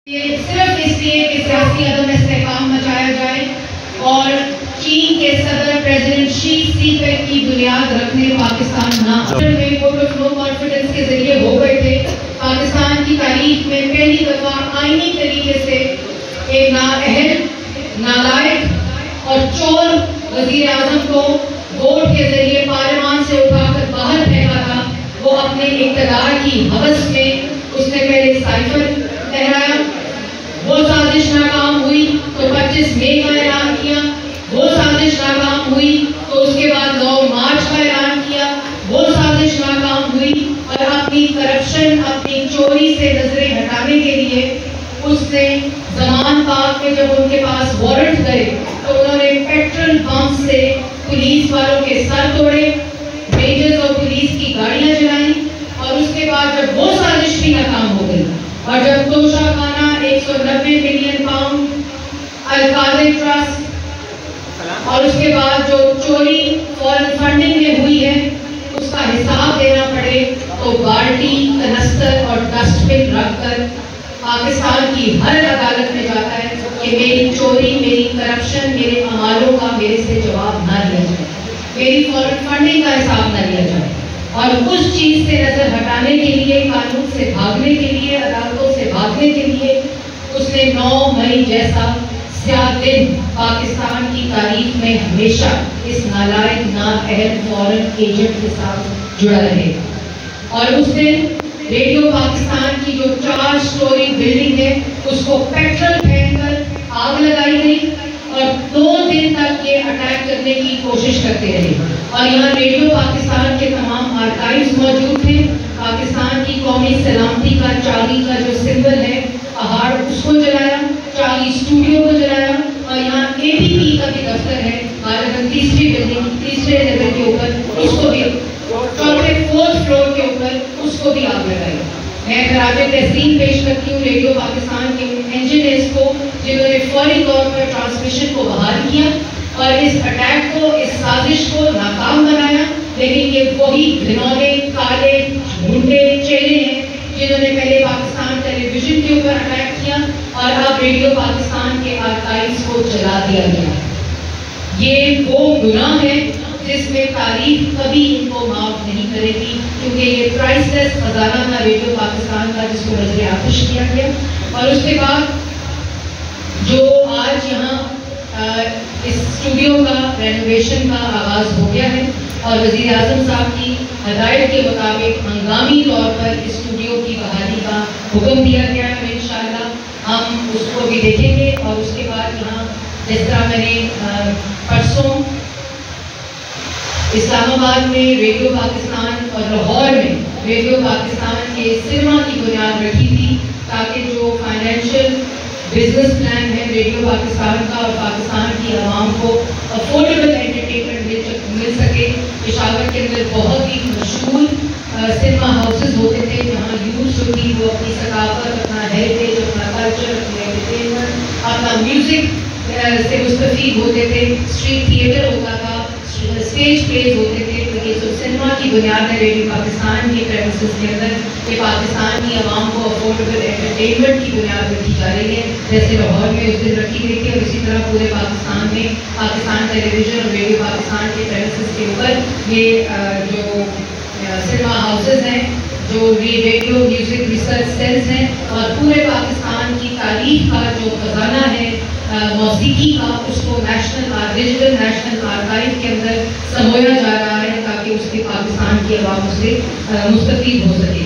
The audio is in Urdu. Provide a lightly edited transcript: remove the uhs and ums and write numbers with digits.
صرف اس لیے کہ سیاسی عدم استحکام مچایا جائے اور چین کے صدر پریزیڈنٹ شی سی پینگ کی بنیاد رکھنے پاکستان نہ میں ووٹ آف نو کانفیڈنس کے ذریعے ہو گئے تھے. پاکستان کی تاریخ میں پہلی دفعہ آئینی طریقے سے ایک نااہل، نالائق اور چور وزیر اعظم کو ووٹ کے ذریعے پارلیمان سے اٹھا کر باہر پھینکا تھا. وہ اپنے اقتدار کی ہوس میں اس نے پہلے سائفر لہرایا. وہ سازش ناکام ہوئی تو 25 مئی کا اعلان کیا. وہ سازش ناکام ہوئی تو اس کے بعد 9 مارچ کا اعلان کیا. وہ سازش ناکام ہوئی اور اپنی کرپشن، اپنی چوری سے نظریں ہٹانے کے لیے اس نے زمان پاک میں جب ان کے پاس وارنٹ گئے تو انہوں نے پیٹرول بم سے پولیس والوں کے سر توڑے، رینجرز اور پولیس کی گاڑیاں جلائیں. اور اس کے بعد جب وہ سازش بھی ناکام ہو گئی اور جب توشہ خانہ 190 ملین پاؤنڈ القادر ٹرسٹ اور اس کے بعد جو چوری فورن فنڈنگ میں ہوئی ہے اس کا حساب دینا پڑے تو بالٹی، کنستر اور ڈسٹ بن رکھ کر پاکستان کی ہر عدالت میں جاتا ہے کہ میری چوری، میری کرپشن، میرے اعمالوں کا میرے سے جواب نہ لیا جائے، میری فورن فنڈنگ کا حساب نہ لیا جائے. اور اس چیز سے نظر ہٹانے کے لیے، قانون سے بھاگنے کے لیے، عدالتوں سے بھاگنے کے لیے اس نے 9 مئی جیسا سیاہ دن پاکستان کی تاریخ میں ہمیشہ اس نالائق، نااہل فورن ایجنٹ کے ساتھ جڑا رہے. اور اس دن ریڈیو پاکستان کی جو 4 سٹوری بلڈنگ ہے اس کو پیٹرول پھینک کر آگ لگائی گئی اور 2 دن تک یہ اٹیک کرنے کی کوشش کرتے رہے. اور یہاں ریڈیو پاکستان کے تمام آرکائیوز موجود تھے. پاکستان کی قومی سلامتی کا چاندی کا جو سمبل ہے پہاڑ، اس کو جلایا، چاندی اسٹوڈیو کو جلایا. اور یہاں اے ٹی پی کا بھی دفتر ہے غالباً 3ری بلڈنگ 3رے لیول کے اوپر، اس کو بھی 4th فلور کے اوپر اس کو بھی آگ لگائی. میں خراج تحسین پیش کرتی ہوں ریڈیو پاکستان کے انجینئرز کو جنہوں نے فوری طور پر ٹرانسمیشن کو بحال کیا اور اس اٹیک کو، اس سازش کو ناکام بنایا. لیکن یہ وہی گھنونے، کالے، جھوٹے چہرے ہیں جنہوں نے پہلے پاکستان ٹیلی ویژن کے اوپر اٹیک کیا اور اب ریڈیو پاکستان کے آرکائیوز کو جلا دیا گیا. یہ وہ گناہ ہے جس میں تاریخ کبھی ان کو معاف نہیں کرے گی، کیونکہ یہ پرائس لیس خزانہ تھا ریڈیو پاکستان کا جس کو نظر آتش کیا گیا. اور اس کے بعد جو آج یہاں اس اسٹوڈیو کا رینوویشن کا آغاز ہو گیا ہے اور وزیر اعظم صاحب کی ہدایت کے مطابق ہنگامی طور پر اس اسٹوڈیو کی بحالی کا حکم دیا گیا ہے. انشاءاللہ ہم اس کو بھی دیکھیں گے. اور اس کے بعد یہاں جس طرح میں نے پرسوں اسلام آباد میں ریڈیو پاکستان اور لاہور میں ریڈیو پاکستان کے سنیما کی بنیاد رکھی تھی تاکہ جو فائنینشیل بزنس پلان ہے ریڈیو پاکستان کا اور پاکستان کی عوام کو افورڈیبل انٹرٹینمنٹ مل سکے. پشاور کے اندر بہت ہی مشہور سنیما ہاؤسز ہوتے تھے جہاں یوتھ جو تھی وہ اپنی ثقافت، اپنا ہیریٹیج، اپنا کلچر، اپنی انٹرٹینمنٹ، اپنا میوزک سے مستفید ہوتے تھے. اسٹریٹ تھیٹر ہوتا تھا، اسٹیج پلیز ہوتے تھے. تو یہ جو سنیما کی بنیاد ہے ریڈیو پاکستان کے پریمیسز کے اندر کہ پاکستان کی عوام کو افورڈیبل انٹرٹینمنٹ کی بنیاد رکھی جا رہی ہے، جیسے لاہور میں اس دن رکھی گئی تھی. اور اسی طرح پورے پاکستان میں پاکستان ٹیلی ویژن اور ریڈیو پاکستان کے پریمیسز کے اوپر یہ جو سنیما ہاؤسز ہیں، جو ریڈیو میوزک ریسرچ سیلز ہیں اور پورے پاکستان کی تاریخ کا جو خزانہ ہے موسیقی کا، اس کو ڈیجیٹل نیشنل آرکائیو کے اندر سمویا جا رہا ہے تاکہ اس کے پاکستان کی عوام سے مستفید ہو سکے.